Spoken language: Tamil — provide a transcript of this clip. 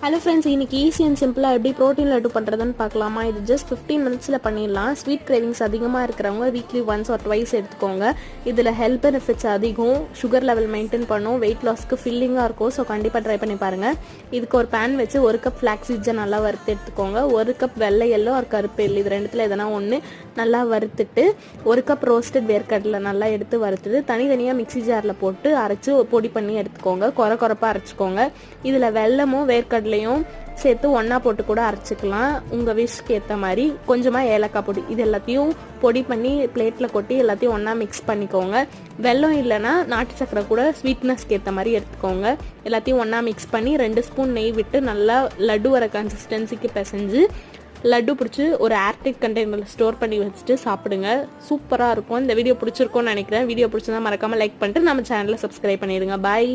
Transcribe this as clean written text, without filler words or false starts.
ஹலோ ஃப்ரெண்ட்ஸ், இன்னைக்கு ஈஸி அண்ட் சிம்பிளாக எப்படி ப்ரோட்டீன் லட்டு பண்ணுறதுன்னு பார்க்கலாமா? இது ஜஸ்ட் 15 மினிட்ஸில் பண்ணிடலாம். ஸ்வீட் கிரேவிங்ஸ் அதிகமாக இருக்கிறவங்க வீக்லி ஒன்ஸ் ஆர் ட்வைஸ் எடுத்துக்கோங்க. இதில் ஹெல்த் பெனிஃபிட்ஸ் அதிகம், சுகர் லெவல் மெயின்டைன் பண்ணும், வெயிட் லாஸ்க்கு ஃபில்லிங்காக இருக்கும். ஸோ கண்டிப்பாக ட்ரை பண்ணி பாருங்கள். இதுக்கு ஒரு பேன் வச்சு 1 கப் ஃப்ளாக்ஸ் சீட்ஸை நல்லா வறுத்து எடுத்துக்கோங்க. 1 கப் வெள்ளை எல்லோ ஒரு கருப்பு எள்ளு, இது ரெண்டுத்தில் எதனா ஒன்று நல்லா வறுத்துட்டு 1 கப் ரோஸ்டட் வேர்க்கடலை நல்லா எடுத்து வறுத்துட்டு தனித்தனியாக மிக்ஸி ஜாரில் போட்டு அரைச்சி பொடி பண்ணி எடுத்துக்கோங்க. குறப்பாக அரைச்சிக்கோங்க. இதில் வெல்லமும் வேர்க்கடலையும் சேர்த்து ஒன்றா போட்டு கூட அரைச்சிக்கலாம். உங்கள் விஷக்கு ஏற்ற மாதிரி கொஞ்சமாக ஏலக்காய் பொடி, இது எல்லாத்தையும் பொடி பண்ணி பிளேட்டில் கொட்டி எல்லாத்தையும் ஒன்றா மிக்ஸ் பண்ணிக்கோங்க. வெல்லம் இல்லைன்னா நாட்டு சக்கரை கூட ஸ்வீட்னஸ்க்கு ஏற்ற மாதிரி எடுத்துக்கோங்க. எல்லாத்தையும் ஒன்றா மிக்ஸ் பண்ணி 2 ஸ்பூன் நெய் விட்டு நல்லா லட்டு வர கன்சிஸ்டன்சிக்கு பிசைஞ்சு லட்டு பிடிச்சி ஒரு ஏர்டைட் கண்டெய்னரில் ஸ்டோர் பண்ணி வச்சுட்டு சாப்பிடுங்க. சூப்பராக இருக்கும். இந்த வீடியோ பிடிச்சிருக்கோன்னு நினைக்கிறேன். வீடியோ பிடிச்சிருந்தா மறக்காமல் லைக் பண்ணிட்டு நம்ம சேனலை சப்ஸ்கிரைப் பண்ணிடுங்க. பாய்.